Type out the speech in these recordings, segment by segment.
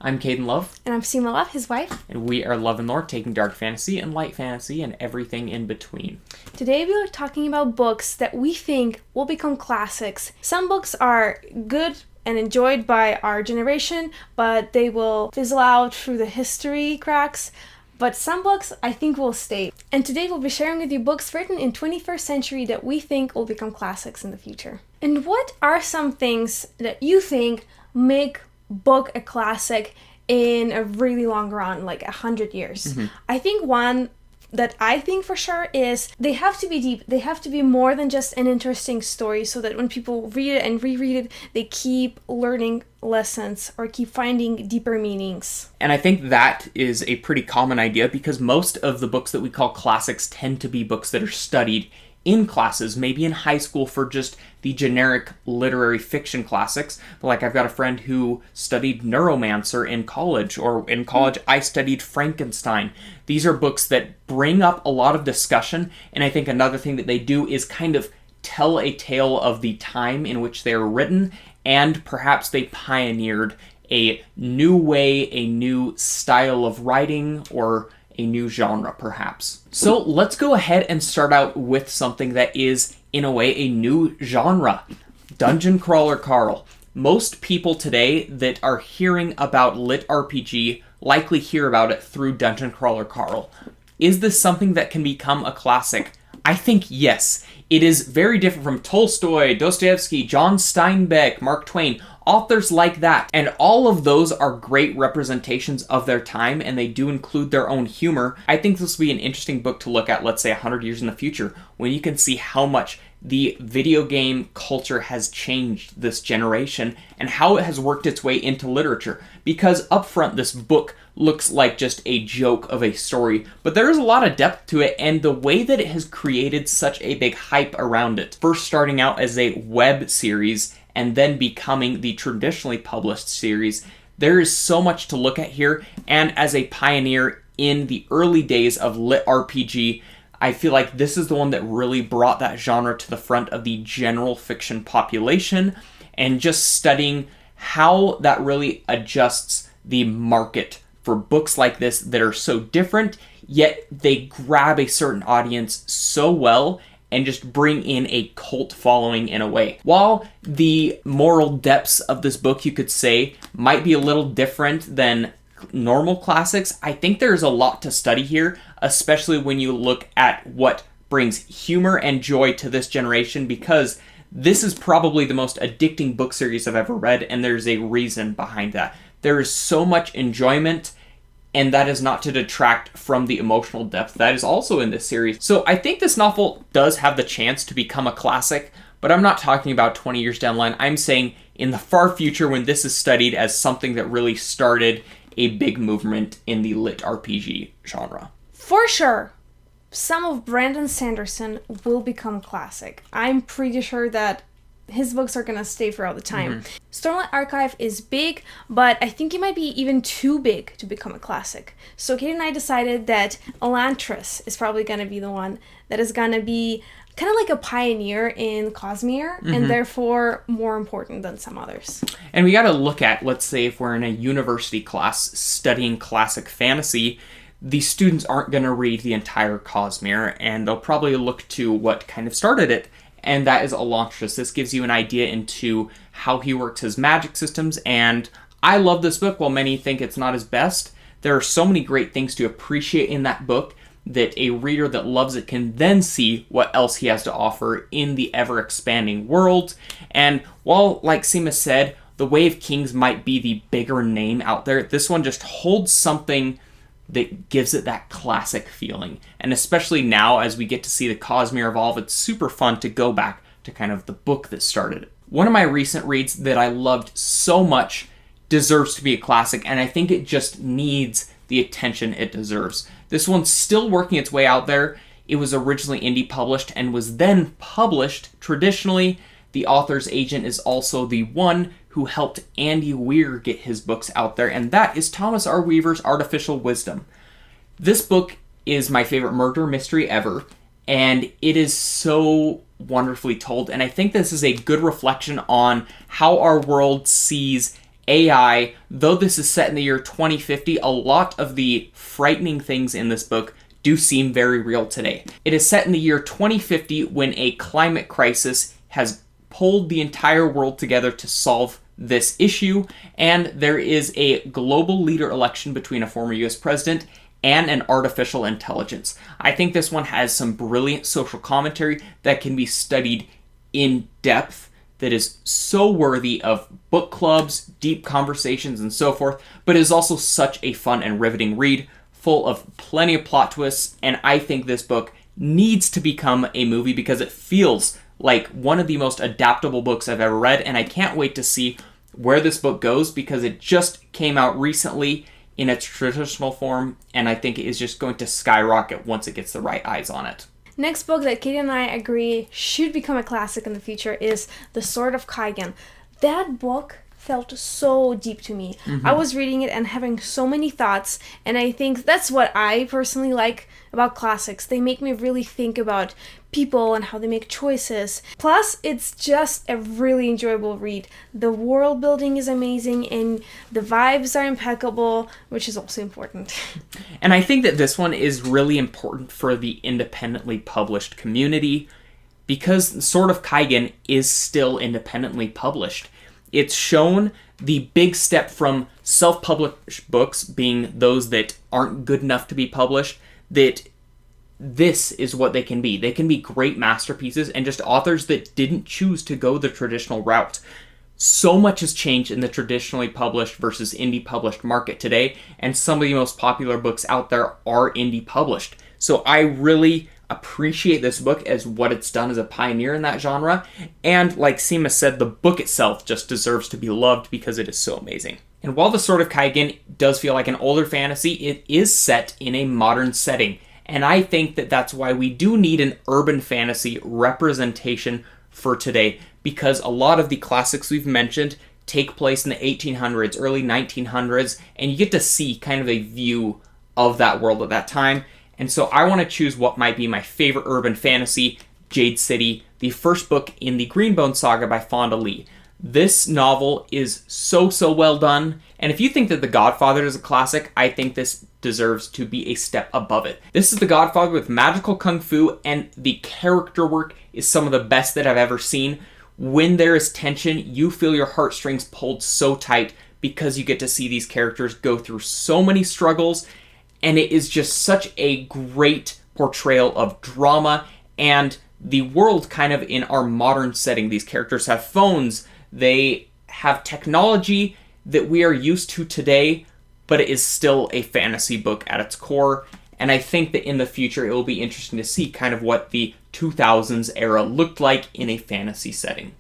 I'm Caden Love. And I'm Seema Love, his wife. And we are Love and Lore, taking dark fantasy and light fantasy and everything in between. Today we are talking about books that we think will become classics. Some books are good and enjoyed by our generation, but they will fizzle out through the history cracks. But some books I think will stay. And today we'll be sharing with you books written in 21st century that we think will become classics in the future. And what are some things that you think make book a classic in a really long run, like 100 years? Mm-hmm. I think one that I think for sure is they have to be deep. They have to be more than just an interesting story, so that when people read it and reread it, they keep learning lessons or keep finding deeper meanings. And I think that is a pretty common idea because most of the books that we call classics tend to be books that are studied in classes, maybe in high school for just the generic literary fiction classics. Like I've got a friend who studied Neuromancer in college, or in college I studied Frankenstein. These are books that bring up a lot of discussion, and I think another thing that they do is kind of tell a tale of the time in which they were written, and perhaps they pioneered a new way, a new style of writing, or a new genre, perhaps. So let's go ahead and start out with something that is, in a way, a new genre. Dungeon Crawler Carl. Most people today that are hearing about lit RPG likely hear about it through Dungeon Crawler Carl. Is this something that can become a classic? I think yes. It is very different from Tolstoy, Dostoevsky, John Steinbeck, Mark Twain, authors like that. And all of those are great representations of their time, and they do include their own humor. I think this will be an interesting book to look at, let's say 100 years in the future, when you can see how much the video game culture has changed this generation and how it has worked its way into literature. Because up front, this book looks like just a joke of a story, but there is a lot of depth to it, and the way that it has created such a big hype around it, first starting out as a web series and then becoming the traditionally published series, there is so much to look at here. And as a pioneer in the early days of lit RPG, I feel like this is the one that really brought that genre to the front of the general fiction population, and just studying how that really adjusts the market for books like this that are so different, yet they grab a certain audience so well and just bring in a cult following in a way. While the moral depths of this book, you could say, might be a little different than normal classics, I think there's a lot to study here, especially when you look at what brings humor and joy to this generation, because this is probably the most addicting book series I've ever read, and there's a reason behind that. There is so much enjoyment, and that is not to detract from the emotional depth that is also in this series. So I think this novel does have the chance to become a classic, but I'm not talking about 20 years down the line. I'm saying in the far future, when this is studied as something that really started a big movement in the lit RPG genre. For sure, some of Brandon Sanderson will become a classic. I'm pretty sure that his books are going to stay for all the time. Mm-hmm. Stormlight Archive is big, but I think it might be even too big to become a classic. So Kate and I decided that Elantris is probably going to be the one that is going to be kind of like a pioneer in Cosmere, mm-hmm. and therefore more important than some others. And we got to look at, let's say, if we're in a university class studying classic fantasy, the students aren't going to read the entire Cosmere, and they'll probably look to what kind of started it, and that is Elantris. This gives you an idea into how he works his magic systems, and I love this book. While many think it's not his best, there are so many great things to appreciate in that book that a reader that loves it can then see what else he has to offer in the ever-expanding world. And while, like Seema said, the Way of Kings might be the bigger name out there, this one just holds something that gives it that classic feeling. And especially now, as we get to see the Cosmere evolve, it's super fun to go back to kind of the book that started it. One of my recent reads that I loved so much deserves to be a classic, and I think it just needs the attention it deserves. This one's still working its way out there. It was originally indie published and was then published traditionally. The author's agent is also the one who helped Andy Weir get his books out there, and that is Thomas R. Weaver's Artificial Wisdom. This book is my favorite murder mystery ever, and it is so wonderfully told, and I think this is a good reflection on how our world sees AI. Though this is set in the year 2050, a lot of the frightening things in this book do seem very real today. It is set in the year 2050 when a climate crisis has pulled the entire world together to solve this issue, and there is a global leader election between a former US president and an artificial intelligence. I think this one has some brilliant social commentary that can be studied in depth, that is so worthy of book clubs, deep conversations, and so forth, but is also such a fun and riveting read, full of plenty of plot twists, and I think this book needs to become a movie because it feels like one of the most adaptable books I've ever read, and I can't wait to see where this book goes because it just came out recently in its traditional form, and I think it is just going to skyrocket once it gets the right eyes on it. Next book that Katie and I agree should become a classic in the future is The Sword of Kaigen. That book felt so deep to me. I was reading it and having so many thoughts, and I think that's what I personally like about classics. They make me really think about people and how they make choices. Plus, it's just a really enjoyable read. The world building is amazing and the vibes are impeccable, which is also important. And I think that this one is really important for the independently published community because Sword of Kaigen is still independently published. It's shown the big step from self-published books being those that aren't good enough to be published, that this is what they can be. They can be great masterpieces and just authors that didn't choose to go the traditional route. So much has changed in the traditionally published versus indie published market today, and some of the most popular books out there are indie published. So I really appreciate this book as what it's done as a pioneer in that genre, and like Seema said, the book itself just deserves to be loved because it is so amazing. And while The Sword of Kaigen does feel like an older fantasy, it is set in a modern setting. And I think that that's why we do need an urban fantasy representation for today, because a lot of the classics we've mentioned take place in the 1800s, early 1900s, and you get to see kind of a view of that world at that time. And so I want to choose what might be my favorite urban fantasy, Jade City, the first book in the Greenbone saga by Fonda Lee. This novel is so well done, and if you think that The Godfather is a classic, I think this deserves to be a step above it. This is The Godfather with magical kung fu, and the character work is some of the best that I've ever seen. When there is tension, you feel your heartstrings pulled so tight because you get to see these characters go through so many struggles, and it is just such a great portrayal of drama and the world kind of in our modern setting. These characters have phones, they have technology that we are used to today, but it is still a fantasy book at its core. And I think that in the future it will be interesting to see kind of what the 2000s era looked like in a fantasy setting.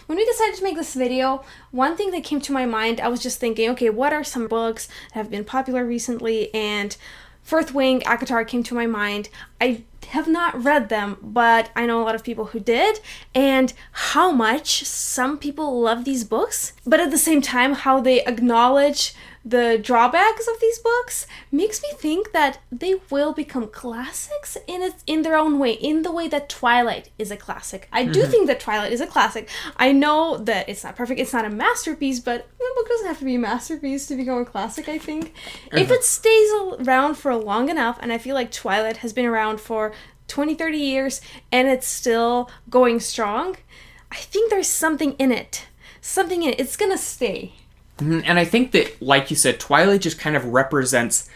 When we decided to make this video, one thing that came to my mind, I was just thinking, okay, what are some books that have been popular recently? And Firth Wing, ACOTAR came to my mind. I have not read them, but I know a lot of people who did, and how much some people love these books, but at the same time, how they acknowledge the drawbacks of these books makes me think that they will become classics in their own way, in the way that Twilight is a classic. I do think that Twilight is a classic. I know that it's not perfect, it's not a masterpiece, but the book doesn't have to be a masterpiece to become a classic, I think. If it stays around for long enough, and I feel like Twilight has been around for 20, 30 years, and it's still going strong, I think there's something in it. Something in it. It's gonna stay. And I think that, like you said, Twilight just kind of represents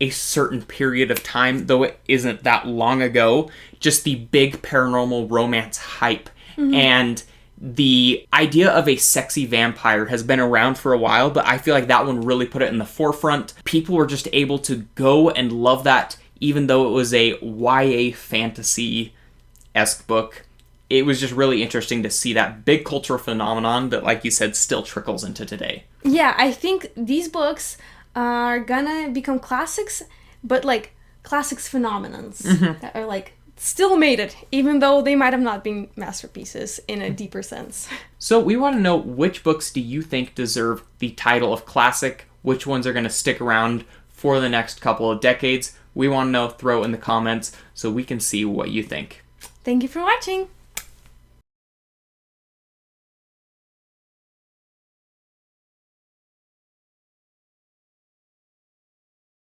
a certain period of time, though it isn't that long ago. Just the big paranormal romance hype. And the idea of a sexy vampire has been around for a while, but I feel like that one really put it in the forefront. People were just able to go and love that, even though it was a YA fantasy-esque book. It was just really interesting to see that big cultural phenomenon that, like you said, still trickles into today. Yeah, I think these books are gonna become classics, but like classics phenomenons that are like still made it, even though they might have not been masterpieces in a deeper sense. So we want to know, which books do you think deserve the title of classic? Which ones are going to stick around for the next couple of decades? We want to know. Throw it in the comments so we can see what you think. Thank you for watching!